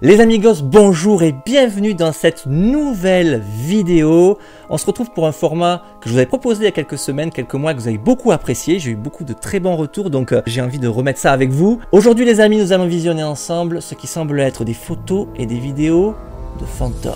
Les amigos, bonjour et bienvenue dans cette nouvelle vidéo. On se retrouve pour un format que je vous avais proposé il y a quelques semaines, quelques mois, que vous avez beaucoup apprécié. J'ai eu beaucoup de très bons retours, donc j'ai envie de remettre ça avec vous. Aujourd'hui les amis, nous allons visionner ensemble ce qui semble être des photos et des vidéos de fantômes.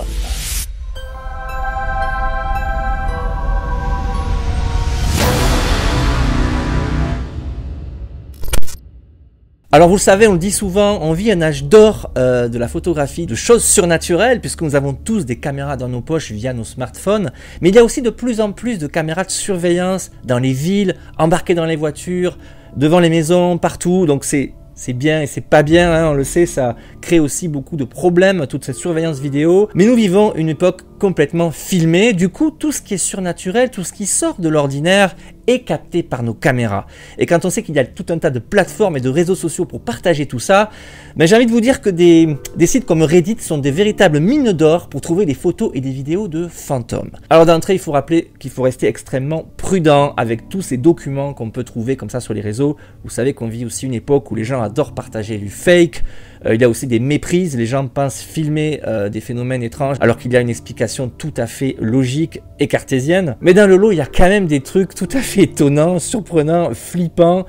Alors vous le savez, on le dit souvent, on vit un âge d'or de la photographie, de choses surnaturelles, puisque nous avons tous des caméras dans nos poches via nos smartphones. Mais il y a aussi de plus en plus de caméras de surveillance dans les villes, embarquées dans les voitures, devant les maisons, partout. Donc c'est bien et c'est pas bien, hein, on le sait, ça crée aussi beaucoup de problèmes, toute cette surveillance vidéo. Mais nous vivons une époque complètement filmée, du coup tout ce qui est surnaturel, tout ce qui sort de l'ordinaire est capté par nos caméras. Et quand on sait qu'il y a tout un tas de plateformes et de réseaux sociaux pour partager tout ça, ben j'ai envie de vous dire que des sites comme Reddit sont des véritables mines d'or pour trouver des photos et des vidéos de fantômes. Alors d'entrée, il faut rappeler qu'il faut rester extrêmement prudent avec tous ces documents qu'on peut trouver comme ça sur les réseaux. Vous savez qu'on vit aussi une époque où les gens adorent partager du fake. Il y a aussi des méprises, les gens pensent filmer des phénomènes étranges alors qu'il y a une explication tout à fait logique et cartésienne. Mais dans le lot, il y a quand même des trucs tout à fait étonnants, surprenants, flippants,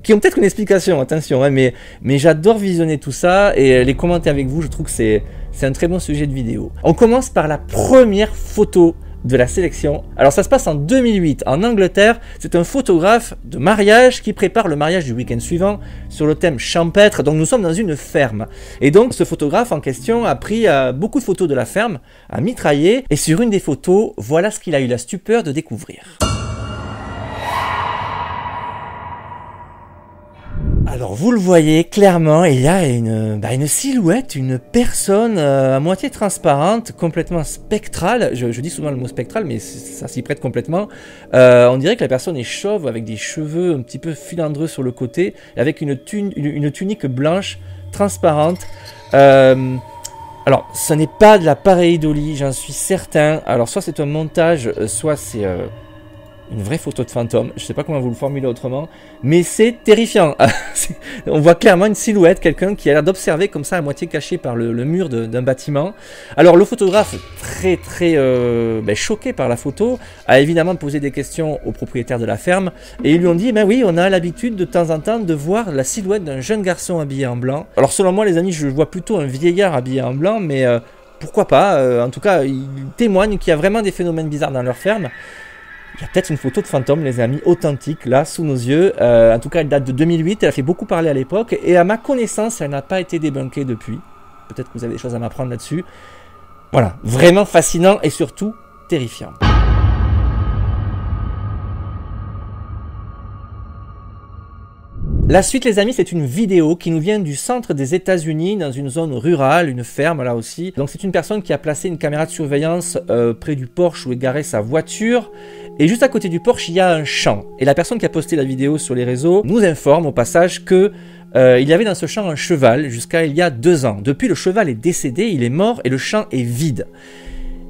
qui ont peut-être une explication, attention, hein, mais j'adore visionner tout ça et les commenter avec vous, je trouve que c'est un très bon sujet de vidéo. On commence par la première photo de la sélection. Alors ça se passe en 2008 en Angleterre. C'est un photographe de mariage qui prépare le mariage du week-end suivant sur le thème champêtre. Donc nous sommes dans une ferme. Et donc ce photographe en question a pris beaucoup de photos de la ferme, a mitraillé. Et sur une des photos, voilà ce qu'il a eu la stupeur de découvrir. Alors vous le voyez clairement, il y a une silhouette, une personne à moitié transparente, complètement spectrale. Je dis souvent le mot spectral, mais ça s'y prête complètement. On dirait que la personne est chauve avec des cheveux un petit peu filandreux sur le côté, avec une tunique blanche transparente. Alors ce n'est pas de la pareidolie, j'en suis certain. Alors soit c'est un montage, soit c'est une vraie photo de fantôme, je ne sais pas comment vous le formulez autrement, mais c'est terrifiant. On voit clairement une silhouette, quelqu'un qui a l'air d'observer comme ça à moitié caché par le mur d'un bâtiment. Alors le photographe, très choqué par la photo, a évidemment posé des questions au propriétaire de la ferme et ils lui ont dit, ben oui, on a l'habitude de temps en temps de voir la silhouette d'un jeune garçon habillé en blanc. Alors selon moi les amis, je vois plutôt un vieillard habillé en blanc, mais pourquoi pas, en tout cas ils témoignent qu'il y a vraiment des phénomènes bizarres dans leur ferme. Il y a peut-être une photo de fantôme, les amis, authentique, là, sous nos yeux. En tout cas, elle date de 2008, elle a fait beaucoup parler à l'époque. Et à ma connaissance, elle n'a pas été débunkée depuis. Peut-être que vous avez des choses à m'apprendre là-dessus. Voilà, vraiment fascinant et surtout terrifiant. La suite les amis, c'est une vidéo qui nous vient du centre des États-Unis, dans une zone rurale, une ferme là aussi. Donc c'est une personne qui a placé une caméra de surveillance près du porche où est garée sa voiture. Et juste à côté du porche, il y a un champ. Et la personne qui a posté la vidéo sur les réseaux nous informe au passage que il y avait dans ce champ un cheval jusqu'à il y a 2 ans. Depuis, le cheval est décédé, il est mort et le champ est vide.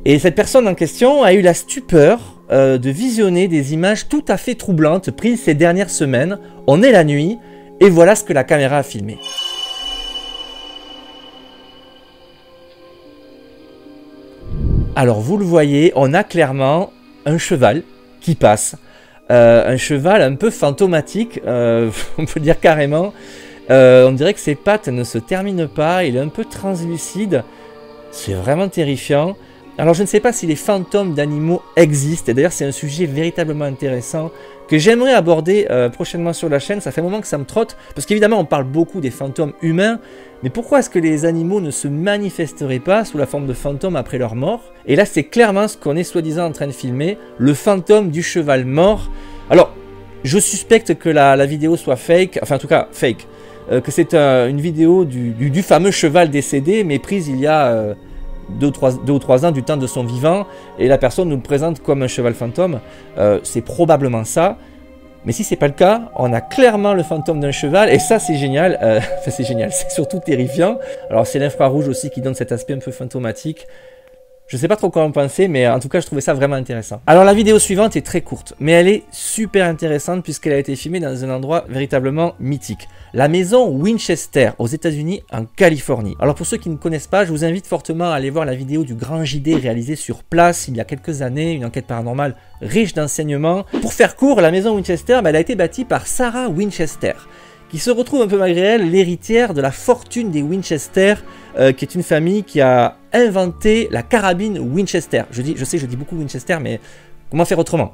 Et cette personne en question a eu la stupeur de visionner des images tout à fait troublantes prises ces dernières semaines. On est la nuit et voilà ce que la caméra a filmé. Alors vous le voyez, on a clairement un cheval qui passe. Un cheval un peu fantomatique, on peut dire carrément. On dirait que ses pattes ne se terminent pas, il est un peu translucide. C'est vraiment terrifiant. Alors je ne sais pas si les fantômes d'animaux existent, et d'ailleurs c'est un sujet véritablement intéressant que j'aimerais aborder prochainement sur la chaîne. Ça fait un moment que ça me trotte, parce qu'évidemment on parle beaucoup des fantômes humains, mais pourquoi est-ce que les animaux ne se manifesteraient pas sous la forme de fantômes après leur mort? Et là c'est clairement ce qu'on est soi-disant en train de filmer, le fantôme du cheval mort. Alors je suspecte que la vidéo soit fake, enfin en tout cas fake, que c'est une vidéo du fameux cheval décédé, mais prise il y a 2 ou 3 ans du temps de son vivant, et la personne nous le présente comme un cheval fantôme. C'est probablement ça, mais si c'est pas le cas, on a clairement le fantôme d'un cheval, et ça c'est génial. Enfin c'est génial, c'est surtout terrifiant. Alors c'est l'infrarouge aussi qui donne cet aspect un peu fantomatique. Je sais pas trop quoi en penser, mais en tout cas, je trouvais ça vraiment intéressant. Alors, la vidéo suivante est très courte, mais elle est super intéressante puisqu'elle a été filmée dans un endroit véritablement mythique. La maison Winchester, aux États-Unis, en Californie. Alors, pour ceux qui ne connaissent pas, je vous invite fortement à aller voir la vidéo du Grand JD réalisée sur place il y a quelques années, une enquête paranormale riche d'enseignements. Pour faire court, la maison Winchester, elle a été bâtie par Sarah Winchester, qui se retrouve un peu malgré elle l'héritière de la fortune des Winchester, qui est une famille qui a inventé la carabine Winchester. Je dis beaucoup Winchester, mais comment faire autrement?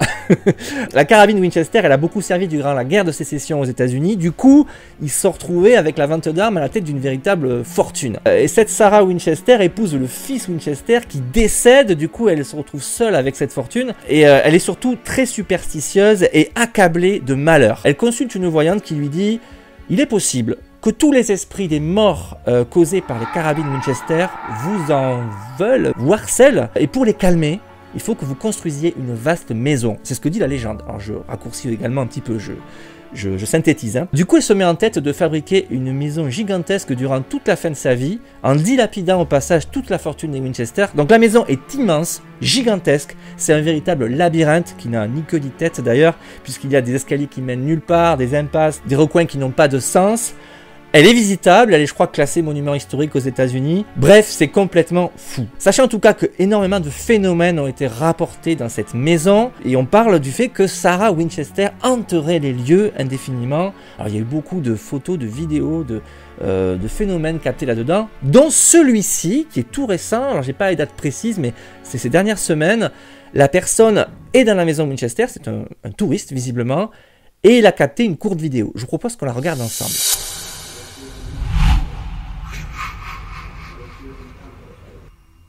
La carabine Winchester, elle a beaucoup servi durant la guerre de sécession aux États-Unis. Du coup, ils se sont retrouvés avec la vente d'armes à la tête d'une véritable fortune. Et cette Sarah Winchester épouse le fils Winchester qui décède. Du coup, elle se retrouve seule avec cette fortune. Et elle est surtout très superstitieuse et accablée de malheur. Elle consulte une voyante qui lui dit: il est possible que tous les esprits des morts causés par les carabines Winchester vous en veulent, vous harcèlent, et pour les calmer, il faut que vous construisiez une vaste maison. C'est ce que dit la légende. Alors je raccourcis également un petit peu, je synthétise. Hein. Du coup, elle se met en tête de fabriquer une maison gigantesque durant toute la fin de sa vie, en dilapidant au passage toute la fortune des Winchester. Donc la maison est immense, gigantesque, c'est un véritable labyrinthe qui n'a ni queue ni tête d'ailleurs, puisqu'il y a des escaliers qui mènent nulle part, des impasses, des recoins qui n'ont pas de sens. Elle est visitable, elle est je crois classée monument historique aux États-Unis. Bref, c'est complètement fou. Sachez en tout cas que énormément de phénomènes ont été rapportés dans cette maison et on parle du fait que Sarah Winchester hanterait les lieux indéfiniment. Alors il y a eu beaucoup de photos, de vidéos, de phénomènes captés là-dedans, dont celui-ci qui est tout récent. Alors j'ai pas les dates précises, mais c'est ces dernières semaines. La personne est dans la maison Winchester, c'est un touriste visiblement, et il a capté une courte vidéo. Je vous propose qu'on la regarde ensemble.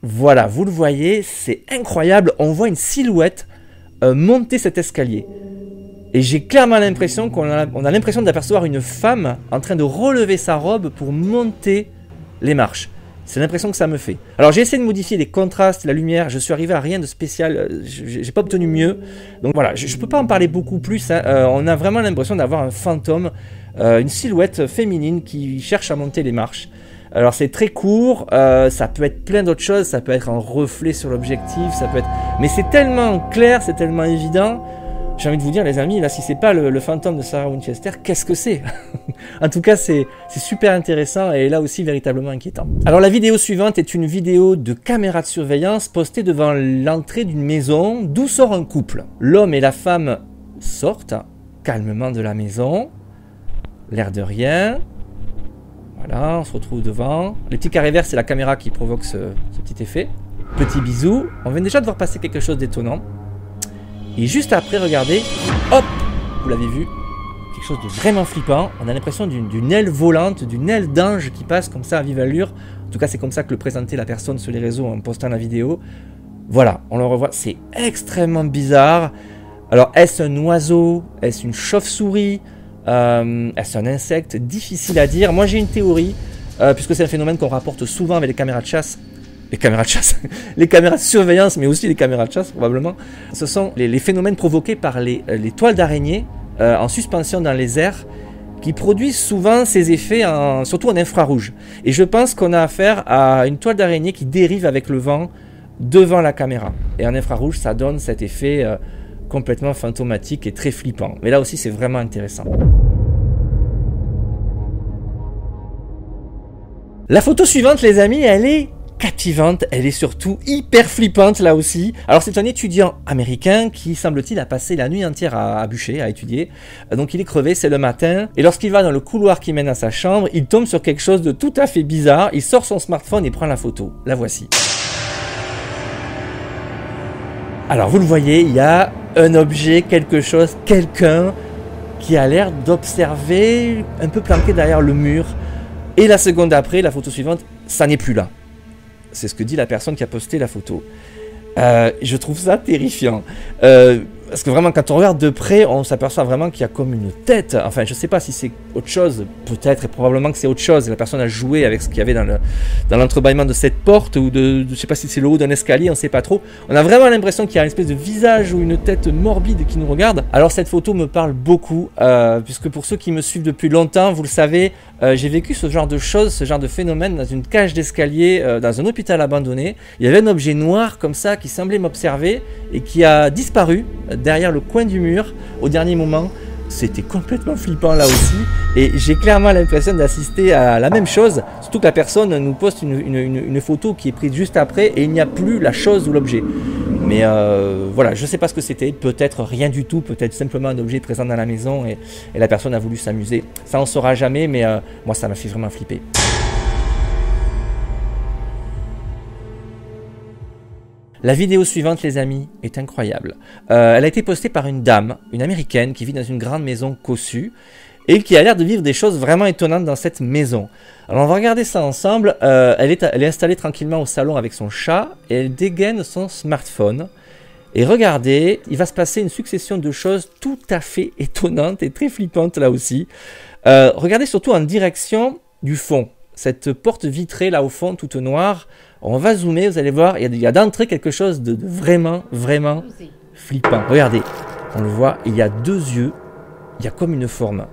Voilà, vous le voyez, c'est incroyable, on voit une silhouette monter cet escalier. Et j'ai clairement l'impression qu'on a l'impression d'apercevoir une femme en train de relever sa robe pour monter les marches. C'est l'impression que ça me fait. Alors j'ai essayé de modifier les contrastes, la lumière, je suis arrivé à rien de spécial, j'ai pas obtenu mieux. Donc voilà, je peux pas en parler beaucoup plus, hein. On a vraiment l'impression d'avoir un fantôme, une silhouette féminine qui cherche à monter les marches. Alors c'est très court, ça peut être plein d'autres choses, ça peut être un reflet sur l'objectif, ça peut être... Mais c'est tellement clair, c'est tellement évident. J'ai envie de vous dire les amis, là si c'est pas le fantôme de Sarah Winchester, qu'est-ce que c'est? En tout cas c'est super intéressant et là aussi véritablement inquiétant. Alors la vidéo suivante est une vidéo de caméra de surveillance postée devant l'entrée d'une maison d'où sort un couple. L'homme et la femme sortent calmement de la maison, l'air de rien. Voilà, on se retrouve devant. Les petits carrés verts, c'est la caméra qui provoque ce petit effet. Petit bisou. On vient déjà de voir passer quelque chose d'étonnant. Et juste après, regardez, hop, vous l'avez vu, quelque chose de vraiment flippant. On a l'impression d'une aile volante, d'une aile d'ange qui passe comme ça à vive allure. En tout cas, c'est comme ça que le présentait la personne sur les réseaux en postant la vidéo. Voilà, on le revoit, c'est extrêmement bizarre. Alors, est-ce un oiseau? Est-ce une chauve-souris? Est-ce un insecte? Difficile à dire. Moi j'ai une théorie, puisque c'est un phénomène qu'on rapporte souvent avec les caméras de chasse. Les caméras de chasse, les caméras de surveillance, mais aussi les caméras de chasse probablement. Ce sont les phénomènes provoqués par les toiles d'araignée en suspension dans les airs qui produisent souvent ces effets, surtout en infrarouge. Et je pense qu'on a affaire à une toile d'araignée qui dérive avec le vent devant la caméra. Et en infrarouge, ça donne cet effet complètement fantomatique et très flippant. Mais là aussi, c'est vraiment intéressant. La photo suivante, les amis, elle est captivante, elle est surtout hyper flippante là aussi. Alors c'est un étudiant américain qui semble-t-il a passé la nuit entière à bûcher, à étudier. Donc il est crevé, c'est le matin. Et lorsqu'il va dans le couloir qui mène à sa chambre, il tombe sur quelque chose de tout à fait bizarre. Il sort son smartphone et prend la photo. La voici. Alors vous le voyez, il y a un objet, quelque chose, quelqu'un qui a l'air d'observer, un peu planqué derrière le mur. Et la seconde après, la photo suivante, ça n'est plus là. C'est ce que dit la personne qui a posté la photo. Je trouve ça terrifiant. Parce que vraiment, quand on regarde de près, on s'aperçoit vraiment qu'il y a comme une tête. Enfin, je sais pas si c'est autre chose, peut-être et probablement que c'est autre chose. La personne a joué avec ce qu'il y avait dans l'entrebâillement de cette porte, ou je sais pas si c'est le haut d'un escalier, on sait pas trop. On a vraiment l'impression qu'il y a une espèce de visage ou une tête morbide qui nous regarde. Alors cette photo me parle beaucoup, puisque pour ceux qui me suivent depuis longtemps, vous le savez, j'ai vécu ce genre de choses, ce genre de phénomène dans une cage d'escalier, dans un hôpital abandonné. Il y avait un objet noir comme ça qui semblait m'observer et qui a disparu derrière le coin du mur au dernier moment. C'était complètement flippant là aussi, et j'ai clairement l'impression d'assister à la même chose, surtout que la personne nous poste une photo qui est prise juste après et il n'y a plus la chose ou l'objet. Mais voilà, je ne sais pas ce que c'était, peut-être rien du tout, peut-être simplement un objet présent dans la maison et la personne a voulu s'amuser. Ça on ne saura jamais, mais moi ça m'a fait vraiment flipper. La vidéo suivante, les amis, est incroyable. Elle a été postée par une dame, une américaine, qui vit dans une grande maison cossue et qui a l'air de vivre des choses vraiment étonnantes dans cette maison. Alors on va regarder ça ensemble. Elle est installée tranquillement au salon avec son chat et elle dégaine son smartphone. Et regardez, il va se passer une succession de choses tout à fait étonnantes et très flippantes là aussi. Regardez surtout en direction du fond. Cette porte vitrée là au fond, toute noire. On va zoomer, vous allez voir, il y a d'entrée quelque chose de vraiment, vraiment flippant. Regardez, on le voit, il y a deux yeux, il y a comme une forme,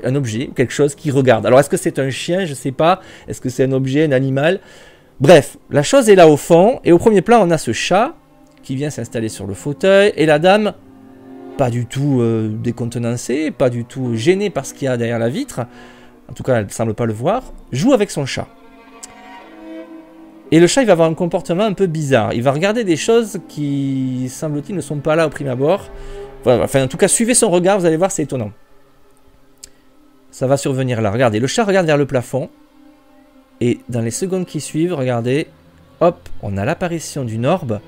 un objet, quelque chose qui regarde. Alors est-ce que c'est un chien, je ne sais pas, est-ce que c'est un objet, un animal? Bref, la chose est là au fond, et au premier plan, on a ce chat qui vient s'installer sur le fauteuil, et la dame, pas du tout décontenancée, pas du tout gênée par ce qu'il y a derrière la vitre, en tout cas elle ne semble pas le voir, joue avec son chat. Et le chat, il va avoir un comportement un peu bizarre. Il va regarder des choses qui, semble-t-il, ne sont pas là au prime abord. Enfin, en tout cas, suivez son regard, vous allez voir, c'est étonnant. Ça va survenir là. Regardez, le chat regarde vers le plafond. Et dans les secondes qui suivent, regardez, hop, on a l'apparition d'une orbe.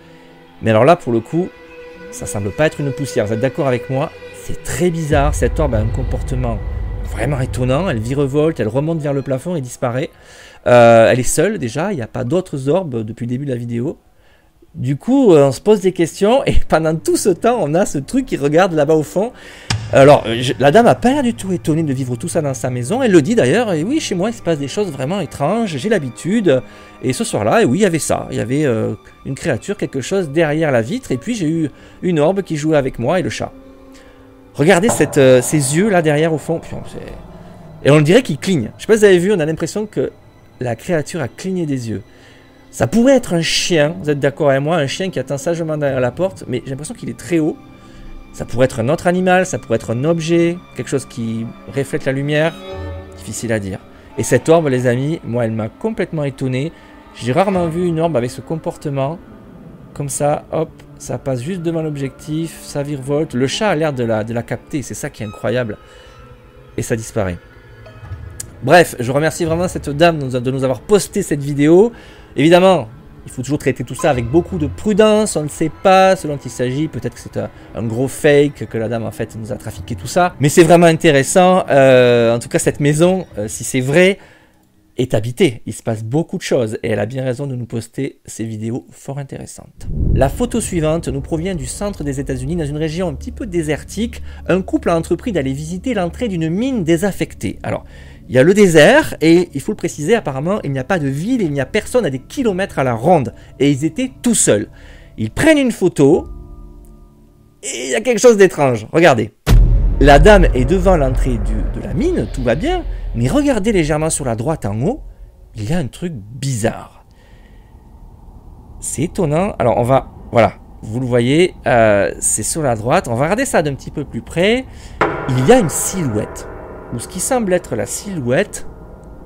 Mais alors là, pour le coup, ça semble pas être une poussière. Vous êtes d'accord avec moi? C'est très bizarre. Cette orbe a un comportement vraiment étonnant. Elle virevolte, elle remonte vers le plafond et disparaît. Elle est seule déjà, il n'y a pas d'autres orbes depuis le début de la vidéo. Du coup, on se pose des questions et pendant tout ce temps, on a ce truc qui regarde là-bas au fond. Alors, la dame n'a pas l'air du tout étonnée de vivre tout ça dans sa maison. Elle le dit d'ailleurs, et oui, chez moi, il se passe des choses vraiment étranges, j'ai l'habitude. Et ce soir-là, et oui, il y avait ça. Il y avait une créature, quelque chose derrière la vitre, et puis j'ai eu une orbe qui jouait avec moi et le chat. Regardez ces yeux là derrière au fond. Et on dirait qu'ils clignent. Je ne sais pas si vous avez vu, on a l'impression que la créature a cligné des yeux. Ça pourrait être un chien, vous êtes d'accord avec moi, un chien qui attend sagement derrière la porte, mais j'ai l'impression qu'il est très haut. Ça pourrait être un autre animal, ça pourrait être un objet, quelque chose qui reflète la lumière, difficile à dire. Et cette orbe, les amis, moi, elle m'a complètement étonné. J'ai rarement vu une orbe avec ce comportement, comme ça, hop, ça passe juste devant l'objectif, ça virevolte. Le chat a l'air de la capter, c'est ça qui est incroyable. Et ça disparaît. Bref, je remercie vraiment cette dame de nous avoir posté cette vidéo. Évidemment, il faut toujours traiter tout ça avec beaucoup de prudence. On ne sait pas ce dont il s'agit. Peut-être que c'est un gros fake, que la dame en fait nous a trafiqué tout ça. Mais c'est vraiment intéressant. En tout cas, cette maison, si c'est vrai, est habitée. Il se passe beaucoup de choses et elle a bien raison de nous poster ces vidéos fort intéressantes. La photo suivante nous provient du centre des États-Unis, dans une région un petit peu désertique. Un couple a entrepris d'aller visiter l'entrée d'une mine désaffectée. Alors, il y a le désert et il faut le préciser, apparemment il n'y a pas de ville, il n'y a personne à des kilomètres à la ronde et ils étaient tout seuls. Ils prennent une photo et il y a quelque chose d'étrange. Regardez, la dame est devant l'entrée de la mine, tout va bien, mais regardez légèrement sur la droite en haut, il y a un truc bizarre. C'est étonnant. Alors on va, voilà, vous le voyez, c'est sur la droite. On va regarder ça d'un petit peu plus près. Il y a une silhouette, ou ce qui semble être la silhouette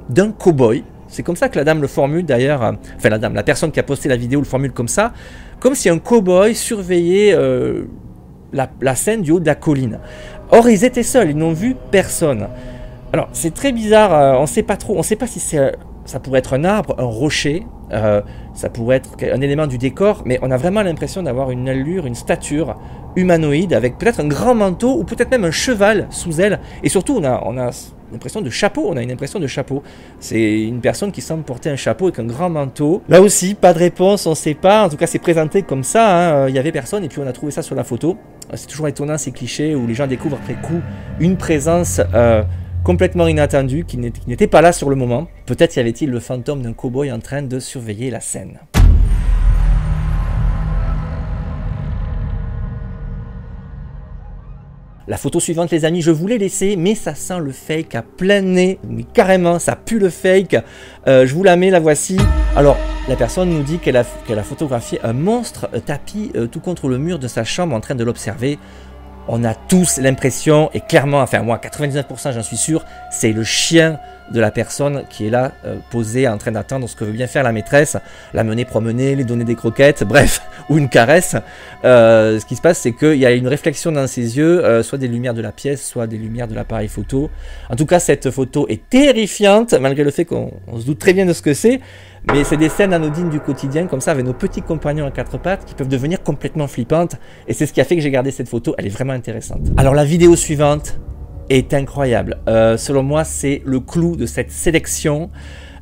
d'un cow-boy. C'est comme ça que la dame le formule d'ailleurs, enfin la personne qui a posté la vidéo le formule comme ça, comme si un cow-boy surveillait la scène du haut de la colline. Or ils étaient seuls, ils n'ont vu personne. Alors c'est très bizarre, on ne sait pas trop, on ne sait pas si ça pourrait être un arbre, un rocher, ça pourrait être un élément du décor, mais on a vraiment l'impression d'avoir une allure, une stature humanoïde avec peut-être un grand manteau ou peut-être même un cheval sous elle. Et surtout on a impression de chapeau, on a une impression de chapeau. C'est une personne qui semble porter un chapeau avec un grand manteau. Là aussi, pas de réponse, on ne sait pas. En tout cas, c'est présenté comme ça. Il y avait personne et puis on a trouvé ça sur la photo. C'est toujours étonnant ces clichés où les gens découvrent après coup une présence complètement inattendue qui n'était pas là sur le moment. Peut-être y avait-il le fantôme d'un cow-boy en train de surveiller la scène. La photo suivante, les amis, je voulais laisser, mais ça sent le fake à plein nez, mais carrément, ça pue le fake. Je vous la mets, la voici. Alors, la personne nous dit qu'elle a photographié un monstre tapis tout contre le mur de sa chambre en train de l'observer. On a tous l'impression, et clairement, enfin moi, 99% j'en suis sûr, c'est le chien de la personne qui est là, posée, en train d'attendre ce que veut bien faire la maîtresse, la mener promener, lui donner des croquettes, bref, ou une caresse. Ce qui se passe, c'est qu'il y a une réflexion dans ses yeux, soit des lumières de la pièce, soit des lumières de l'appareil photo. En tout cas, cette photo est terrifiante, malgré le fait qu'on se doute très bien de ce que c'est. Mais c'est des scènes anodines du quotidien, comme ça, avec nos petits compagnons à quatre pattes, qui peuvent devenir complètement flippantes. Et c'est ce qui a fait que j'ai gardé cette photo, elle est vraiment intéressante. Alors la vidéo suivante est incroyable. Selon moi, c'est le clou de cette sélection.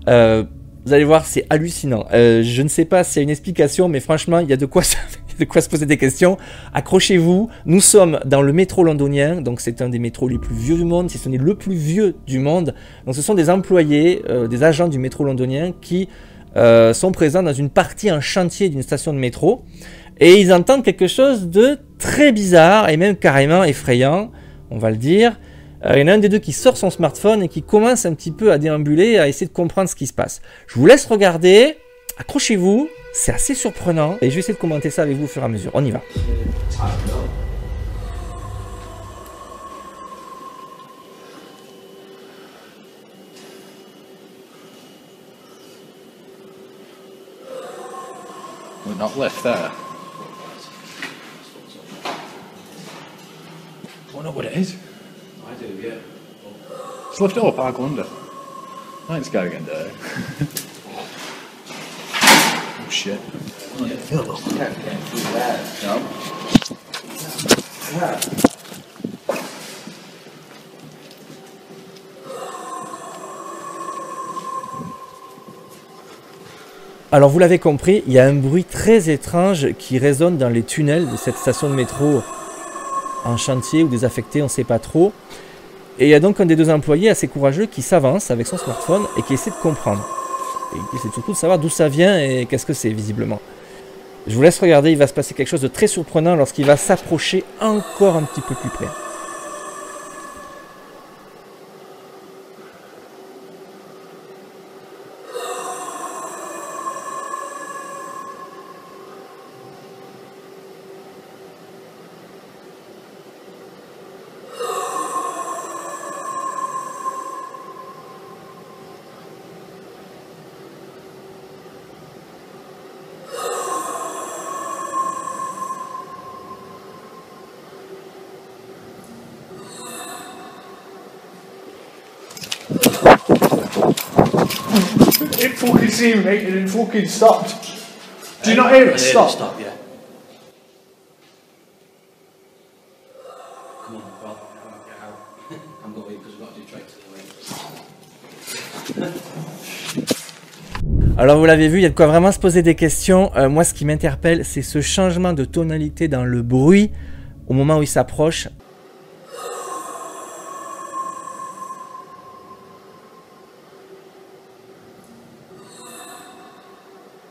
Vous allez voir, c'est hallucinant. Je ne sais pas s'il y a une explication, mais franchement, il y a de quoi se poser des questions. Accrochez-vous, nous sommes dans le métro londonien, donc c'est un des métros les plus vieux du monde, si ce n'est le plus vieux du monde. Donc ce sont des employés, des agents du métro londonien qui sont présents dans une partie en chantier d'une station de métro et ils entendent quelque chose de très bizarre et même carrément effrayant, on va le dire. Il y en a un des deux qui sort son smartphone et qui commence un petit peu à déambuler, à essayer de comprendre ce qui se passe. Je vous laisse regarder, accrochez-vous, c'est assez surprenant et je vais essayer de commenter ça avec vous au fur et à mesure. On y va. We're not left there. I don't know what it is. I do, yeah. Just lift it up, I'll go under. I ain't scared again, dirty. Oh shit. Yeah. Phil. Can't do that. No. Yeah. Alors vous l'avez compris, il y a un bruit très étrange qui résonne dans les tunnels de cette station de métro en chantier ou désaffectée, on ne sait pas trop. Et il y a donc un des deux employés assez courageux qui s'avance avec son smartphone et qui essaie de comprendre. Et il essaie surtout de savoir d'où ça vient et qu'est-ce que c'est visiblement. Je vous laisse regarder, il va se passer quelque chose de très surprenant lorsqu'il va s'approcher encore un petit peu plus près. It fucking seemed, mate, and it fucking stopped. Do you not hear it? Stop. Stop, yeah. Come on, Bob. Get out. I'm going because we've got to do tricks anyway. Alors vous l'avez vu, il y a de quoi vraiment se poser des questions. Moi ce qui m'interpelle, c'est ce changement de tonalité dans le bruit au moment où il s'approche.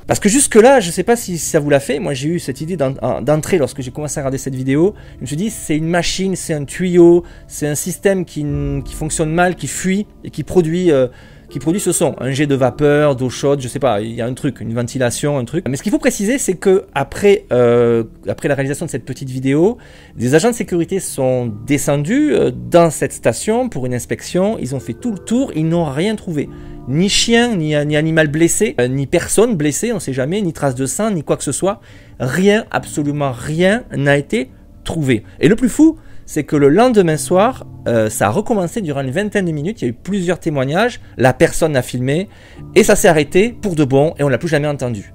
Parce que jusque-là, je ne sais pas si ça vous l'a fait, moi j'ai eu cette idée d'entrée lorsque j'ai commencé à regarder cette vidéo. Je me suis dit, c'est une machine, c'est un tuyau, c'est un système qui fonctionne mal, qui fuit et qui produit ce son. Un jet de vapeur, d'eau chaude, je sais pas, il y a un truc, une ventilation, un truc. Mais ce qu'il faut préciser, c'est que après la réalisation de cette petite vidéo, des agents de sécurité sont descendus dans cette station pour une inspection. Ils ont fait tout le tour, ils n'ont rien trouvé. Ni chien, ni animal blessé, ni personne blessée, on ne sait jamais, ni trace de sang, ni quoi que ce soit. Rien, absolument rien n'a été trouvé. Et le plus fou, c'est que le lendemain soir, ça a recommencé durant une vingtaine de minutes, il y a eu plusieurs témoignages, la personne a filmé, et ça s'est arrêté pour de bon, et on ne l'a plus jamais entendu.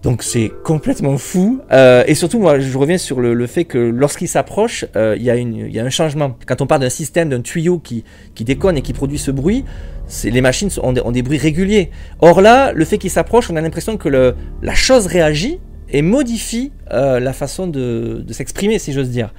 Donc c'est complètement fou. Et surtout, moi, je reviens sur le fait que lorsqu'il s'approche, il y a un changement. Quand on parle d'un système, d'un tuyau qui déconne et qui produit ce bruit, les machines ont des bruits réguliers. Or là, le fait qu'il s'approche, on a l'impression que la chose réagit et modifie la façon de s'exprimer, si j'ose dire.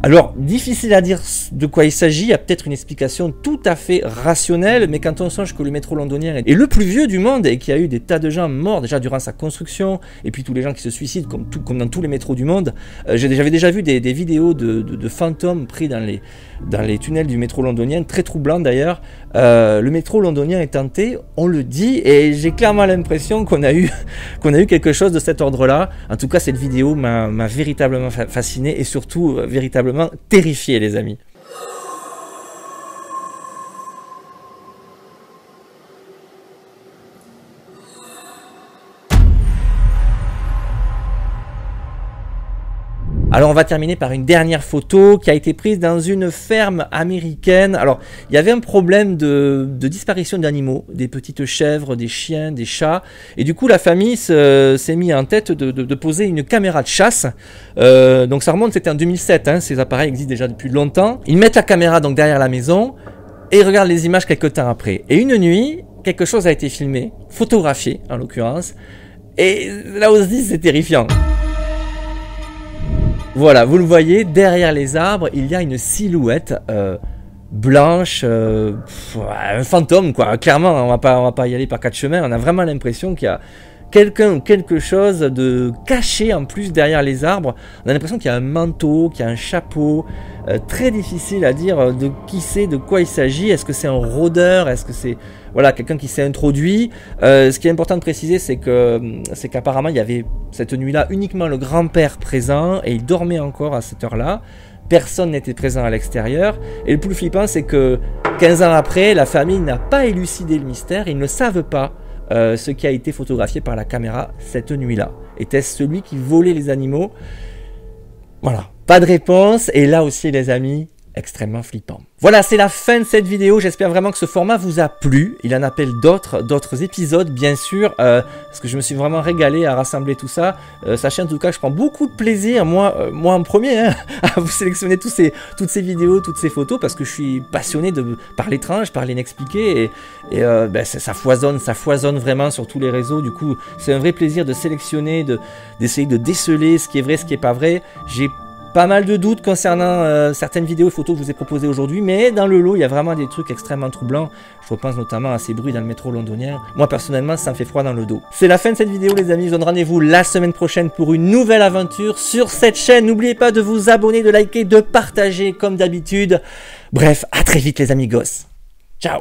Alors, difficile à dire de quoi il s'agit, il y a peut-être une explication tout à fait rationnelle, mais quand on songe que le métro londonien est le plus vieux du monde et qu'il y a eu des tas de gens morts déjà durant sa construction, et puis tous les gens qui se suicident comme dans tous les métros du monde, j'avais déjà vu des vidéos de fantômes pris dans les tunnels du métro londonien, très troublant d'ailleurs. Le métro londonien est hanté, on le dit, et j'ai clairement l'impression qu'on a eu quelque chose de cet ordre-là. En tout cas, cette vidéo m'a véritablement fasciné et surtout véritablement terrifié, les amis. Alors on va terminer par une dernière photo qui a été prise dans une ferme américaine. Alors il y avait un problème de disparition d'animaux, des petites chèvres, des chiens, des chats. Et du coup la famille s'est mis en tête de poser une caméra de chasse. Donc ça remonte, c'était en 2007, hein, ces appareils existent déjà depuis longtemps. Ils mettent la caméra donc derrière la maison et ils regardent les images quelques temps après. Et une nuit, quelque chose a été filmé, photographié en l'occurrence. Et là aussi c'est terrifiant. Voilà, vous le voyez, derrière les arbres, il y a une silhouette blanche, un fantôme quoi. Clairement, on va pas y aller par quatre chemins. On a vraiment l'impression qu'il y a quelqu'un ou quelque chose de caché en plus derrière les arbres. On a l'impression qu'il y a un manteau, qu'il y a un chapeau. Très difficile à dire de qui c'est, de quoi il s'agit. Est-ce que c'est un rôdeur? Est-ce que c'est quelqu'un qui s'est introduit? Ce qui est important de préciser, c'est qu'apparemment il y avait cette nuit-là uniquement le grand-père présent et il dormait encore à cette heure-là. Personne n'était présent à l'extérieur. Et le plus flippant, c'est que 15 ans après, la famille n'a pas élucidé le mystère. Ils ne savent pas ce qui a été photographié par la caméra cette nuit-là. Était-ce celui qui volait les animaux? Voilà, pas de réponse. Et là aussi, les amis, extrêmement flippant. Voilà, c'est la fin de cette vidéo. J'espère vraiment que ce format vous a plu. Il en appelle d'autres épisodes, bien sûr, parce que je me suis vraiment régalé à rassembler tout ça. Sachez en tout cas que je prends beaucoup de plaisir, moi en premier, hein, à vous sélectionner toutes ces vidéos, toutes ces photos, parce que je suis passionné par l'étrange, par l'inexpliqué, et ça foisonne vraiment sur tous les réseaux. Du coup, c'est un vrai plaisir de sélectionner, d'essayer de déceler ce qui est vrai, ce qui est pas vrai. J'ai pas mal de doutes concernant certaines vidéos et photos que je vous ai proposées aujourd'hui, mais dans le lot, il y a vraiment des trucs extrêmement troublants. Je repense notamment à ces bruits dans le métro londonien. Moi, personnellement, ça me fait froid dans le dos. C'est la fin de cette vidéo, les amis. Je vous donne rendez-vous la semaine prochaine pour une nouvelle aventure sur cette chaîne. N'oubliez pas de vous abonner, de liker, de partager comme d'habitude. Bref, à très vite, les amigos. Ciao!